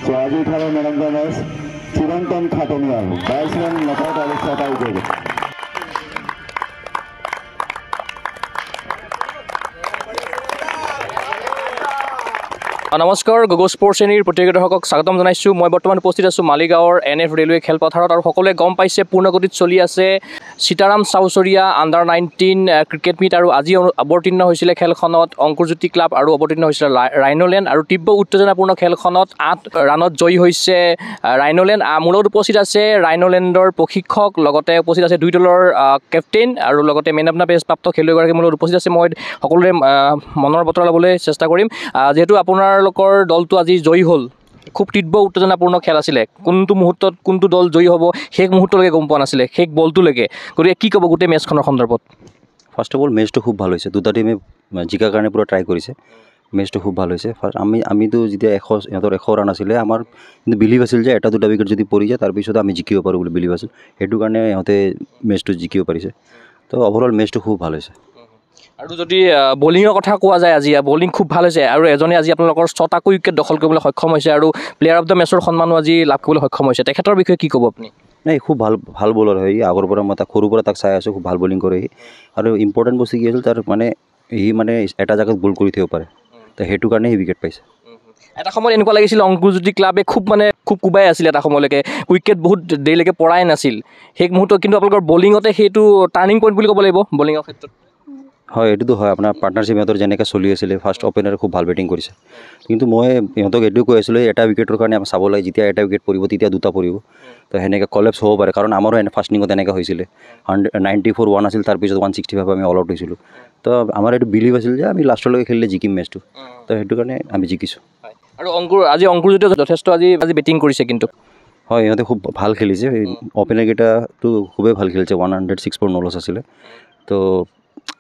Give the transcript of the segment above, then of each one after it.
So as we have a man of the match, Chirantan Khataniya, batsman knockout Alisha Taugeg. নমস্কাৰ Gogo sports শ্ৰেণীৰ প্ৰতিযোগী দৰ্শকক স্বাগতম জনাইছোঁ। মই বৰ্তমান উপস্থিত আছোঁ মালিগাঁৱৰ NF ৰেলৱে খেলপথাৰত আৰু সকলোৱে গম পাইছে পূৰ্ণগতিত চলি আছে সীতাৰাম চাউচৰীয়া আণ্ডাৰ 19 ক্ৰিকেট মিট আৰু আজি অৱতীৰ্ণ হৈছিলে খেলখনত অংকুৰজ্যোতি ক্লাব আৰু অৱতীৰ্ণ হৈছিলে ৰাইন'লেণ্ড আৰু তীব্ৰ উত্তেজনাপূৰ্ণ খেলখনত 8 ৰানত জয়ী হৈছে ৰাইন'লেণ্ড। মোৰ লগত উপস্থিত আছে ৰাইন'লেণ্ডৰ প্ৰশিক্ষক, লগতে উপস্থিত আছে দুই দলৰ কেপ্টেইন আৰু লগতে মেন অফ দ্য মেচ প্ৰাপ্ত খেলুৱৈগৰাকী মোৰ লগত উপস্থিত আছে। মই সকলোৰে মনৰ বতৰা ল'বলৈ চেষ্টা কৰিম। যিহেতু আপোনালোকৰ দলটো আজি জয়ী হ'ল, খুব তীব্ৰ উত্তেজনাপূৰ্ণ খেল আছিলে, কোনটো মুহূৰ্তত কোনটো দল জয়ী হ'ব শেষ মুহূৰ্তলৈকে গম পোৱা নাছিলে, শেষ বলটোলৈকে। গতিকে কি ক'ব গোটেই মেচখনৰ সন্দৰ্ভত? ফাৰ্ষ্ট অফ অল মেচটো খুব ভাল হৈছে, দুটা টিমে জিকাৰ কাৰণে পূৰা ট্ৰাই কৰিছে। মেচটো খুব ভাল হৈছে। ফাৰ্ষ্ট আমিতো যেতিয়া সিহঁতৰ 100 ৰান আছিলে, আমাৰ কিন্তু বিলিভ আছিল যে এটা দুটা উইকেট যদি পৰি যায় তাৰপিছত আমি জিকিব পাৰোঁ বুলি বিলিভ আছিল। সেইটো কাৰণে সিহঁতে মেচটো জিকিব পাৰিছে। তো অভাৰঅল মেচটো খুব ভাল হৈছে। আৰু যদি বলিঙৰ কথা কোৱা যায়, আজি বলিং খুব ভাল হৈছে আৰু এজনে আজি আপোনালোকৰ 6টাকৈ উইকেট দখল কৰিবলৈ সক্ষম হৈছে আৰু প্লেয়াৰ অফ দ্য মেচৰ সন্মানো আজি লাভ কৰিবলৈ সক্ষম হৈছে। তেখেতৰ বিষয়ে কি ক'ব আপুনি? নাই, খুব ভাল বলাৰ হয়। আগৰ পৰা মই সৰুৰ পৰা তাক চাই আছোঁ, খুব ভাল বলিং কৰে সি। আৰু ইম্পৰ্টেণ্ট বস্তু কি আছিল তাৰ সি এটা জেগাত বল কৰি থাকিব পাৰে, তো সেইটো কাৰণে সি উইকেট পাইছে। এটা সময়ত এনেকুৱা লাগিছিল অংকুৰজ্যোতি ক্লাবে খুব কোবাই আছিল, এটা সময়লৈকে উইকেট বহুত দেৰিলৈকে পৰাই নাছিল। সেই মুহূৰ্তত কিন্তু আপোনালোকৰ বলিঙতে সেইটো টাৰ্ণিং পইণ্ট বুলি ক'ব লাগিব বলিঙৰ ক্ষেত্ৰত। হয়, এইটোতো হয়। আপোনাৰ পাৰ্টনাৰশ্বিপ সিহঁতৰ যেনেকৈ চলি আছিলে, ফাৰ্ষ্ট অপেনাৰে খুব ভাল বেটিং কৰিছে। কিন্তু মই সিহঁতক এইটোৱে কৈ আছিলোঁ, এটা উইকেটৰ কাৰণে আমি চাব লাগে, যেতিয়া এটা উইকেট পৰিব তেতিয়া দুটা পৰিব, তো সেনেকৈ কলেপছ হ'ব পাৰে। কাৰণ আমাৰো ফাৰ্ষ্ট ইনিঙত এনেকৈ হৈছিলে, 94 1 আছিল, তাৰপিছত 165 আমি অল আউট হৈছিলোঁ। তো আমাৰ এইটো বিলিভ আছিল যে আমি লাষ্টলৈকে খেলিলে জিকিম মেচটো, তো সেইটো কাৰণে আমি জিকিছোঁ। আৰু অংকুৰজ্যোতিয়ে যথেষ্ট আজি বেটিং কৰিছে কিন্তু। হয়, সিহঁতে খুব ভাল খেলিছে। অপেনাৰকেইটাতো খুবেই ভাল খেলিছে, 106 ফৰ নলছ আছিলে। তো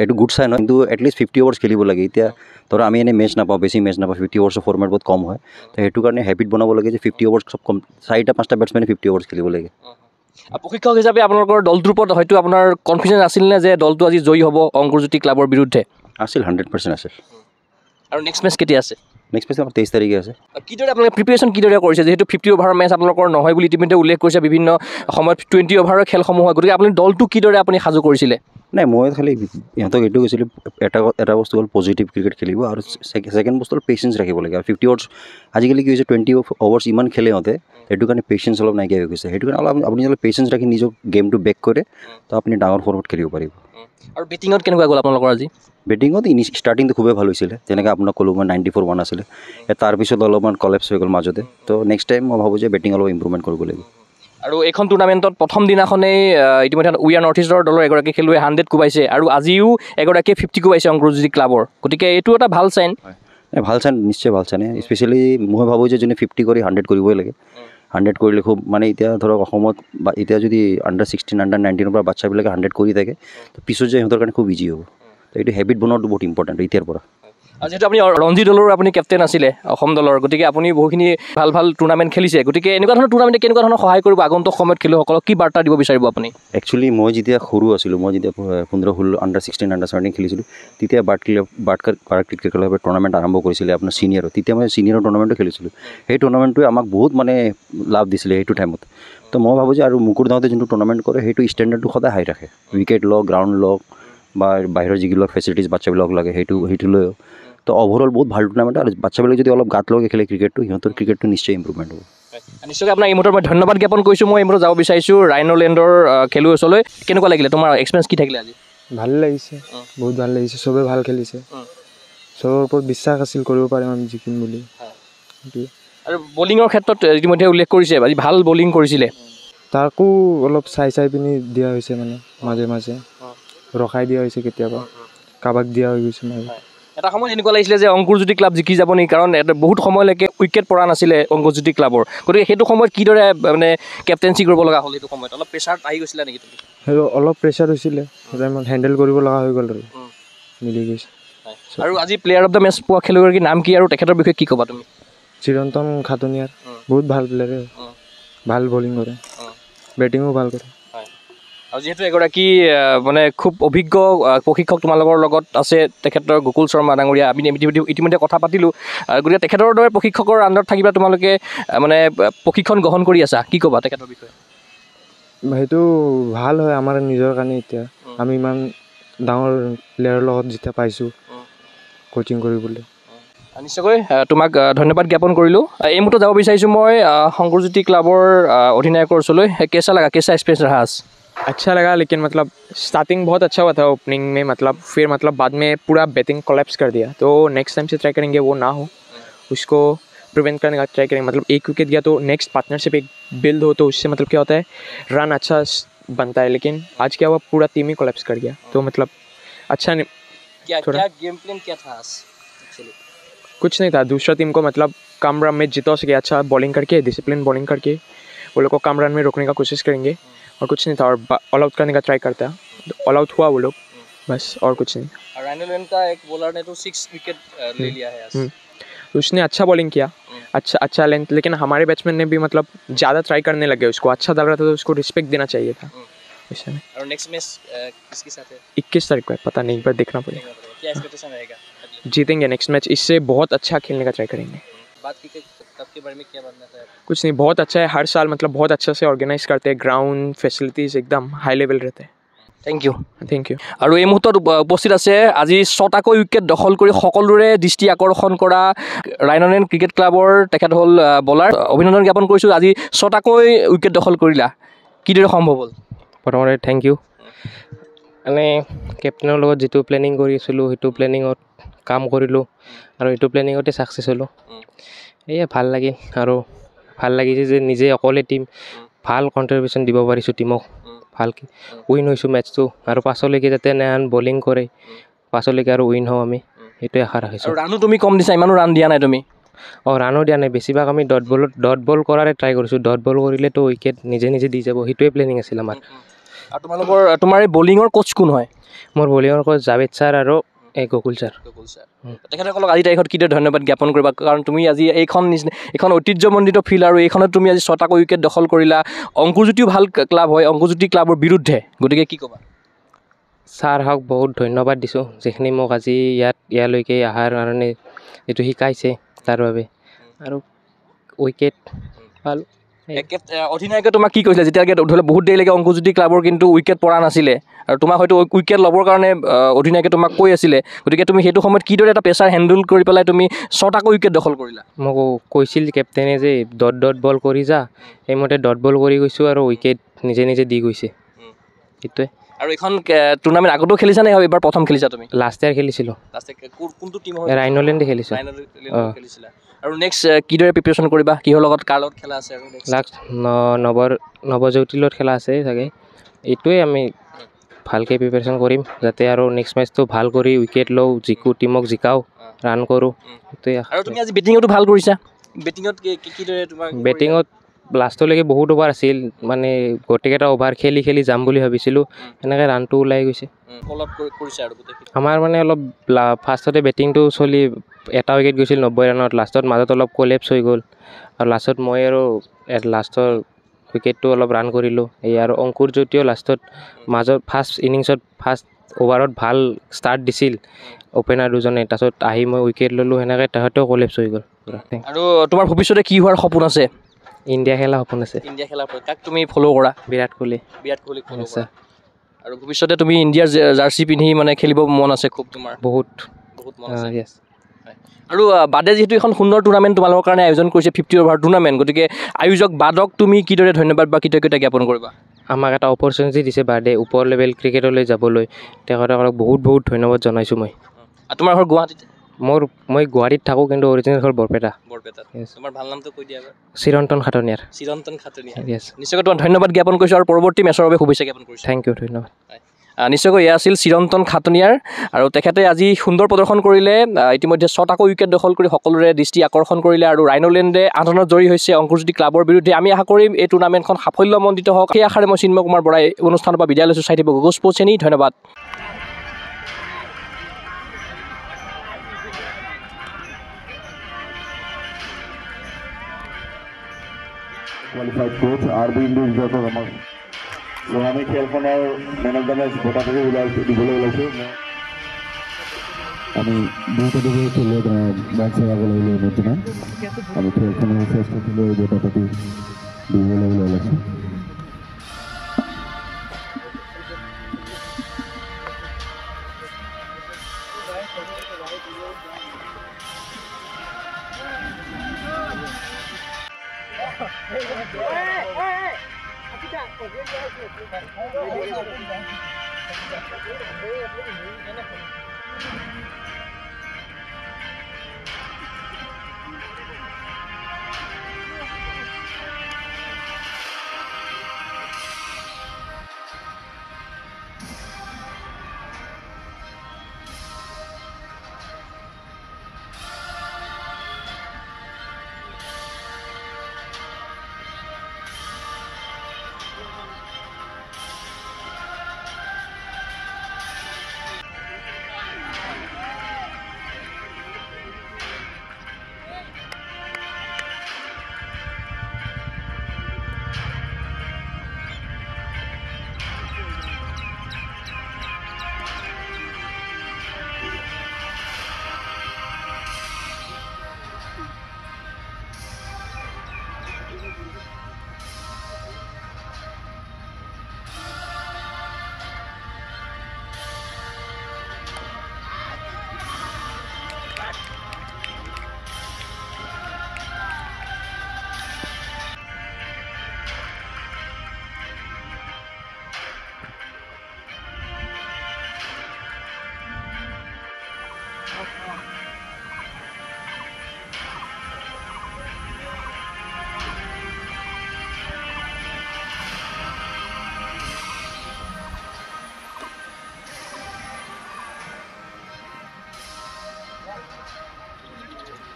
এইটো গুড চাইন হয়, কিন্তু এটলিষ্ট 50 অভাৰ্ছ খেলিব লাগে। এতিয়া ধৰা আমি এনেই মেচ নাপাওঁ, বেছি মেচ নাপাওঁ, 50 অভাৰ্ছৰ ফৰ্মেট বহুত কম হয়। তো সেইটো কাৰণে হেবিট বনাব লাগে যে 50 অভাৰ্ছ চব কম, 4-5টা বেটছমেনে 50 অভাৰ্ছ খেলিব লাগে। প্ৰশিক্ষক হিচাপে আপোনালোকৰ দলটোৰ ওপৰত হয়তো আপোনাৰ কনফিডেঞ্চ আছিল নে যে দলটো আজি জয়ী হ'ব অংকুৰজ্যোতি ক্লাবৰ বিৰুদ্ধে? আছিল, 100% আছিল। আৰু নেক্সট মেচ কেতিয়া আছে? নেক্সট মেচ আমাৰ 23 তাৰিখে আছে। কিদৰে আপোনালোকে প্ৰিপেৰেশ্যন কিদৰে কৰিছে? যিহেতু 50 অভাৰৰ মেচ আপোনালোকৰ নহয় বুলি ইতিমধ্যে উল্লেখ কৰিছে, বিভিন্ন সময়ত 20 অভাৰৰ খেলসমূহ হয়। গতিকে আপুনি দলটো কিদৰে সাজু কৰিছিলে? নাই, মই খালি ইহঁতক এইটো কৈছিলোঁ, এটা বস্তু হ'ল পজিটিভ ক্ৰিকেট খেলিব, আৰু ছেকেণ্ড বস্তু হ'ল পেচেঞ্চ ৰাখিব লাগে। আৰু 50 অভাৰ্ছ আজিকালি কি হৈছে, 20 অভাৰ্ছ ইমান খেলে সিহঁতে, সেইটো কাৰণে পেচেঞ্চ অলপ নাইকিয়া হৈ গৈছে। সেইটো কাৰণে আপুনি অলপ পেচেঞ্চ ৰাখি নিজৰ গেমটো বেক কৰে, তো আপুনি ডাঙৰ ফৰ্মত খেলিব পাৰিব। আৰু বেটিঙত কেনেকুৱা গ'ল আপোনালোকৰ আজি? বেটিঙত ষ্টাৰ্টিংটো খুবেই ভাল হৈছিলে, যেনেকৈ আপোনাক ক'লোঁ মই 94 1 আছিলে, তাৰপিছত অলপমান কলেপছ হৈ গ'ল মাজতে। তো নেক্সট টাইম মই ভাবোঁ যে বেটিং অলপ ইম্প্ৰুভমেণ্ট কৰিব লাগিব। আৰু এইখন টুৰ্ণামেণ্টত প্ৰথম দিনাখনেই ইতিমধ্যে উই আৰ নৰ্থ ইষ্টৰ দলৰ এগৰাকী খেলুৱৈ 100 কোবাইছে আৰু আজিও এগৰাকীয়ে 50 কোবাইছে অংকুৰজ্যোতি ক্লাবৰ। গতিকে এইটো এটা ভাল চাইন। ভাল চাইন, নিশ্চয় ভাল চাইন। স্পেচিয়েলি মই ভাবোঁ যে যোনে 50 কৰি 100 কৰিবই লাগে। 100 কৰিলে খুব এতিয়া ধৰক অসমত বা এতিয়া যদি আণ্ডাৰ 16 আণ্ডাৰ 19 পৰা বাচ্চাবিলাকে 100 কৰি থাকে, তো পিছত যে সিহঁতৰ কাৰণে খুব ইজি হ'ব। তো এইটো হেবিট বনোৱাটো বহুত ইম্পৰ্টেণ্ট এতিয়াৰ পৰা। যিহেতু আপুনি ৰঞ্জী দলৰো আপুনি কেপ্টেইন আছিলে অসম দলৰ, গতিকে আপুনি বহুখিনি ভাল টুৰ্ণামেণ্ট খেলিছে। গতিকে এনেকুৱা ধৰণৰ টুৰ্ণামেণ্টে কেনেকুৱা ধৰণৰ সহায় কৰিব আগন্তুক সময়ত খেলুৱৈসকলক, কি বাৰ্তা দিব বিচাৰিব আপুনি? একচুৱেলি মই যেতিয়া সৰু আছিলোঁ, মই যেতিয়া 15 16 আণ্ডাৰ 16 আণ্ডাৰ 17 খেলিছিলোঁ, তেতিয়া বাৰ্ট ক্ৰিকেট ক্লাবে টুৰ্ণামেণ্ট আৰম্ভ কৰিছিলে আপোনাৰ ছিনিয়ৰত। তেতিয়া মই ছিনিয়ৰ টুৰ্ণামেণ্টো খেলিছিলোঁ। সেই টুৰ্ণামেণ্টটোৱে আমাক বহুত লাভ দিছিলে সেইটো টাইমত। তো মই ভাবোঁ যে আৰু মুকুট দাওঁতে যোনটো টুৰ্ণামেণ্ট কৰে, সেইটো ষ্টেণ্ডাৰ্ডটো সদায় হাই ৰাখে। উইকেট লওক, গ্ৰাউণ্ড লওক, বা বাহিৰৰ যিবিলাক ফেচিলিটিছ বাচ্চাবিলাক লাগে সেইটো লৈ। তো অভাৰঅল বহুত ভাল টুৰ্ণামেণ্ট, আৰু বাচ্চাবিলাক যদি অলপ গাত লগাই খেলে ক্ৰিকেটটো, সিহঁতৰ ক্ৰিকেটটো নিশ্চয় ইম্প্ৰুভমেণ্ট হ'ব। নিশ্চয়কৈ আপোনাক এই মুহূৰ্তত মই ধন্যবাদ জ্ঞাপন কৰিছোঁ। মই এই মুহূৰ্তত যাব বিচাৰিছোঁ ৰাইন'লেণ্ডৰ খেলুৱৈ ওচৰলৈ। কেনেকুৱা লাগিলে, তোমাৰ এক্সপিৰিয়েঞ্চ কি থাকিলে আজি? ভাল লাগিছে, বহুত ভাল লাগিছে। চবেই ভাল খেলিছে, চবৰ ওপৰত বিশ্বাস আছিল কৰিব পাৰিম আমি জিকিম বুলি। আৰু বলিঙৰ ক্ষেত্ৰত ইতিমধ্যে উল্লেখ কৰিছে আজি ভাল বলিং কৰিছিলে, তাকো অলপ চাই পিনি দিয়া হৈছে, মাজে মাজে ৰখাই দিয়া হৈছে, কেতিয়াবা কাবাক দিয়া হৈ গৈছে। এটা সময়ত এনেকুৱা লাগিছিলে যে অংকুৰজ্যোতি ক্লাব জিকি যাব নেকি, কাৰণ বহুত সময়লৈকে উইকেট পৰা নাছিলে অংকুৰজ্যোতি ক্লাবৰ। গতিকে সেইটো সময়ত কিদৰে কেপ্টেইনচি কৰিব লগা হ'ল? সেইটো সময়ত অলপ প্ৰেছাৰ আহি গৈছিলে নেকি? সেইটো অলপ প্ৰেছাৰ হৈছিলে, হেণ্ডেল কৰিব লগা হৈ গ'ল আৰু মিলি গৈছে। আৰু আজি প্লেয়াৰ অফ দ্য মেচ পোৱা খেলুৱৈগৰাকীৰ নাম কি আৰু তেখেতৰ বিষয়ে কি ক'বা তুমি? চিৰন্তন খাটনিয়াৰ, বহুত ভাল প্লেয়াৰ, ভাল বলিং কৰে, বেটিঙো ভাল কৰে। আৰু যিহেতু এগৰাকী মানে খুব অভিজ্ঞ প্ৰশিক্ষক তোমালোকৰ লগত আছে তেখেতৰ গোকুল শৰ্মা ডাঙৰীয়া, আমি ইতিমধ্যে কথা পাতিলোঁ, গতিকে তেখেতৰ দৰে প্ৰশিক্ষকৰ আণ্ডাৰত থাকিবা তোমালোকে মানে প্ৰশিক্ষণ গ্ৰহণ কৰি আছা, কি ক'বা তেখেতৰ বিষয়ে? সেইটো ভাল হয় আমাৰ নিজৰ কাৰণে। এতিয়া আমি ইমান ডাঙৰ প্লেয়াৰৰ লগত যেতিয়া পাইছোঁ কোচিং কৰিবলৈ। নিশ্চয়কৈ তোমাক ধন্যবাদ জ্ঞাপন কৰিলোঁ। এই মুহূৰ্তত যাব বিচাৰিছোঁ মই শংকৰজ্যোতি ক্লাবৰ অধিনায়কৰ ওচৰলৈ। कैसा लगा, कैसा एक्सपीरियंस रहा आज? अच्छा लगा, लेकिन मतलब स्टार्टिंग बहुत अच्छा हुआ था ओपनिंग में, मतलब फिर मतलब बाद में पूरा बैटिंग कोलैप्स कर दिया। तो नेक्स्ट टाइम से ट्राई करेंगे वो ना हो, उसको प्रिवेंट करने का ट्राई करेंगे। मतलब एक विकेट गया तो नेक्स्ट पार्टनरशिप एक बिल्ड हो, तो उससे मतलब क्या होता है रन अच्छा बनता है। लेकिन आज क्या हुआ, पूरा टीम ही कोलैप्स कर गया। तो मतलब अच्छा नहीं, क्या गेम प्लान क्या था आज? कुछ नहीं था। दूसरा टीम को मतलब कम रन में जिता सके, अच्छा बॉलिंग करके डिसिप्लिन बॉलिंग करके वो लोग को कम रन में रोकने का कोशिश करेंगे, और कुछ नहीं था। और ऑल आउट करने का ट्राई करता है, ऑल आउट हुआ वो लोग, बस और कुछ नहीं। राइनोलैंड का एक बॉलर ने तो 6 विकेट ले लिया है आज। उसने अच्छा बॉलिंग किया, अच्छा लेंथ, लेकिन हमारे बैट्समैन ने भी मतलब ज़्यादा ट्राई करने लगे। उसको अच्छा लग रहा था तो उसको रिस्पेक्ट देना चाहिए था इस समय। और नेक्स्ट मैच किसके साथ है? 21 तारीख को है, पता नहीं, पर देखना पड़ेगा। क्या एक्सपेक्टेशन रहेगा? जीतेंगे नेक्स्ट मैच, इससे बहुत अच्छा खेलने का ट्राई करेंगे। बात की कब के बारे में क्या बनना था? कुछ नहीं, बहुत अच्छा है। हर साल मतलब बहुत अच्छा से ऑर्गेनाइज करते हैं, ग्राउंड फैसिलिटीज़ एकदम हाई लेवल रहते हैं। Thank you. Thank you. আৰু এই মুহূৰ্তত উপস্থিত আছে আজি 6টাকৈ উইকেট দখল কৰি সকলোৰে দৃষ্টি আকৰ্ষণ কৰা ৰাইনলেণ্ড ক্ৰিকেট ক্লাবৰ তেখেত হ'ল বলাৰ। অভিনন্দন জ্ঞাপন কৰিছোঁ, আজি 6টাকৈ উইকেট দখল কৰিলা, কিদৰে সম্ভৱ হ'ল? প্ৰথমতে থেংক ইউ। মানে কেপ্টেইনৰ লগত যিটো প্লেনিং কৰি আছিলোঁ সেইটো প্লেনিঙত কাম কৰিলোঁ আৰু এইটো প্লেনিঙতে ছাকচেছ হ'লোঁ। এয়ে ভাল লাগিল, আৰু ভাল লাগিছে যে নিজে অকলে টিম ভাল কণ্ট্ৰিবিউশ্যন দিব পাৰিছোঁ টিমক, ভালকৈ উইন হৈছোঁ মেটচটো, আৰু পাছলৈকে যাতে নেহান বলিং কৰে, পাছলৈকে আৰু উইন হওঁ আমি, সেইটোৱে আশা ৰাখিছোঁ। আৰু ৰানো তুমি কম দিছা, ইমানো ৰান দিয়া নাই তুমি? ৰানো দিয়া নাই, বেছিভাগ আমি ডট বল কৰাৰে ট্ৰাই কৰিছোঁ। ডট বল কৰিলেতো উইকেট নিজে নিজে দি যাব, সেইটোৱে প্লেনিং আছিল আমাৰ। আৰু তোমাৰ এই বলিঙৰ কোচ কোন হয়? মোৰ বলিঙৰ কোচ জাভেদ ছাৰ আৰু এই গকুল ছাৰ। তেখেতসকলক আজি তাৰিখত কিদৰে ধন্যবাদ জ্ঞাপন কৰিবা? কাৰণ তুমি আজি এইখন ঐতিহ্যমণ্ডিত ফিল্ড, আৰু এইখনত তুমি আজি 6টাকৈ উইকেট দখল কৰিলা। অংকুৰজ্যোতিও ভাল ক্লাব হয়, অংকুৰজ্যোতি ক্লাবৰ বিৰুদ্ধে, গতিকে কি ক'বা? ছাৰহঁতক বহুত ধন্যবাদ দিছোঁ, যিখিনি মোক আজি ইয়ালৈকে অহাৰ কাৰণে যিটো শিকাইছে তাৰ বাবে। আৰু উইকেট ভাল। অধিনায়কে তোমাক কি কৈছিলে যেতিয়ালৈকে ধৰি লওক বহুত দেৰিলৈকে অংকুৰজ্যোতি ক্লাবৰ কিন্তু উইকেট পৰা নাছিলে, আৰু তোমাক হয়তো উইকেট ল'বৰ কাৰণে অধিনায়কে তোমাক কৈ আছিলে, গতিকে তুমি সেইটো সময়ত কিদৰে এটা প্ৰেছাৰ হেণ্ডেল কৰি পেলাই তুমি 6টাকৈ উইকেট দখল কৰিলা? মোক কৈছিল কেপ্টেইনে যে ডট বল কৰি যা, সেইমতে ডট বল কৰি গৈছোঁ আৰু উইকেট নিজে নিজে দি গৈছে, সেইটোৱে। আৰু এইখন টুৰ্ণামেণ্ট আগতেও খেলিছা নে এইবাৰ প্ৰথম খেলিছা তুমি? লাষ্ট ইয়াৰ খেলিছিলোঁ, কোনটো টিম? ৰাইনলেণ্ডে খেলিছোঁ। খেলিছিলা। আৰু নেক্সট কিদৰে প্ৰিপেৰেশ্যন কৰিবা, কিহৰ লগত কাৰ লগত খেলা আছে? আৰু লাষ্ট নৱজ্যোতিৰ লগত খেলা আছে চাগে, এইটোৱে আমি ভালকৈ প্ৰিপেৰেশ্যন কৰিম যাতে আৰু নেক্সট মেচটো ভাল কৰি উইকেট লওঁ, টিমক জিকাওঁ, ৰান কৰোঁ, সেইটোৱে। আৰু তুমি আজি বেটিঙতো ভাল কৰিছা, বেটিঙত কিদৰে তোমাৰ? বেটিঙত লাষ্টলৈকে বহুত অভাৰ আছিল, মানে গোটেইকেইটা অভাৰ খেলি যাম বুলি ভাবিছিলোঁ, সেনেকৈ ৰানটো ওলাই গৈছে। আমাৰ মানে অলপ ফাৰ্ষ্টতে বেটিংটো চলি এটা উইকেট গৈছিল 90 ৰানত, মাজত অলপ কলেপছ হৈ গ'ল, আৰু লাষ্টত মই আৰু লাষ্টৰ উইকেটটো অলপ ৰান কৰিলোঁ। এই আৰু অংকুৰজ্যোতিও লাষ্টত ফাৰ্ষ্ট ইনিংছত ফাৰ্ষ্ট অভাৰত ভাল ষ্টাৰ্ট দিছিল অ'পেনাৰ দুজনে, তাৰপিছত আহি মই উইকেট ল'লোঁ, সেনেকৈ তাহাঁতেও কলেপছ হৈ গ'ল। আৰু তোমাৰ ভৱিষ্যতে কি হোৱাৰ সপোন আছে? ইণ্ডিয়া খেলা সপোন আছে। ইণ্ডিয়া খেলা কাক তুমি ফ'ল' কৰা? বিৰাট কোহলি। আছে। আৰু ভৱিষ্যতে তুমি ইণ্ডিয়াৰ জাৰ্চি পিন্ধি মানে খেলিব মন আছে খুব তোমাৰ? বহুত মন আছে। য়েছ। আৰু বাদে যিহেতু এখন সুন্দৰ টুৰ্ণামেণ্ট তোমালোকৰ কাৰণে আয়োজন কৰিছে, 50 অভাৰ টুৰ্ণামেণ্ট, গতিকে আয়োজক বাদক তুমি কিদৰে ধন্যবাদ বা কৃতজ্ঞতা জ্ঞাপন কৰিবা? আমাক এটা অপৰচুনিটি দিছে বাদে ওপৰ লেভেল ক্ৰিকেটলৈ যাবলৈ, তেখেতসকলক বহুত ধন্যবাদ জনাইছোঁ মই। তোমাৰ ঘৰ গুৱাহাটীত? মই গুৱাহাটীত থাকোঁ, কিন্তু অৰিজিনেল ঘৰ বৰপেটা। তোমাৰ ভাল নামটো কৈ দিয়া। চিৰন্তন খাটনিয়াৰ। য়েছ। নিশ্চয়কৈ তোমাক ধন্যবাদ জ্ঞাপন কৰিছোঁ, আৰু পৰৱৰ্তী মেচৰ বাবে শুভেচ্ছা জ্ঞাপন কৰিছোঁ। থেংক ইউ, ধন্যবাদ। নিশ্চয়কৈ এয়া আছিল চিৰন্তন খাটনিয়াৰ, আৰু তেখেতে আজি সুন্দৰ প্ৰদৰ্শন কৰিলে। ইতিমধ্যে 6টাকৈ উইকেট দখল কৰি সকলোৰে দৃষ্টি আকৰ্ষণ কৰিলে, আৰু ৰাইনলেণ্ডে 8 ৰানত জয়ী হৈছে অংকুৰজ্যোতি ক্লাবৰ বিৰুদ্ধে। আমি আশা কৰিম এই টুৰ্ণামেণ্টখন সাফল্যমণ্ডিত হওক, সেই আশাৰে মই চিন্ময় কুমাৰ বৰাই অনুষ্ঠানৰ পৰা বিদায় লৈছোঁ। চাই থাকিব গগৈ স্পৰ্টছ চেনেল। ধন্যবাদ। qualified coach RB Indians চ' আমি খেলখনৰ মেন অফ দ্য মেচ বঁটাটো দিবলৈ ওলাইছোঁ আমি দুইটা দুই খেলুৱৈ মেচ হেৰাব লাগিলে অনুজনা আমি খেলখনৰ শ্ৰেষ্ঠ খেলুৱৈ বঁটাটো দিবলৈ ওলাইছোঁ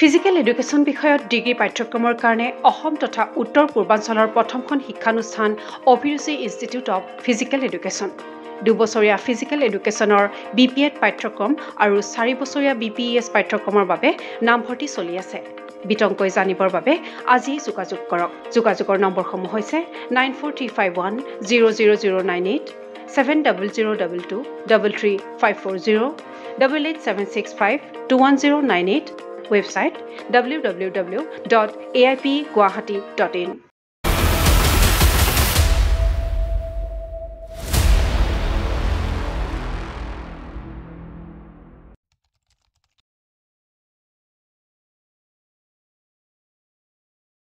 ফিজিকেল এডুকেশ্যন বিষয়ত ডিগ্ৰী পাঠ্যক্ৰমৰ কাৰণে অসম তথা উত্তৰ পূৰ্বাঞ্চলৰ প্ৰথমখন শিক্ষানুষ্ঠান অভিৰুচি ইনষ্টিটিউট অৱ ফিজিকেল এডুকেশ্যন 2 বছৰীয়া ফিজিকেল এডুকেশ্যনৰ BPEd পাঠ্যক্ৰম আৰু 4 বছৰীয়া BPES পাঠ্যক্ৰমৰ বাবে নামভৰ্তি চলি আছে বিতংকৈ জানিবৰ বাবে আজি যোগাযোগ কৰক যোগাযোগৰ নম্বৰসমূহ হৈছে 9435100098 700222 33540 88765210998 website www.aipguwahati.in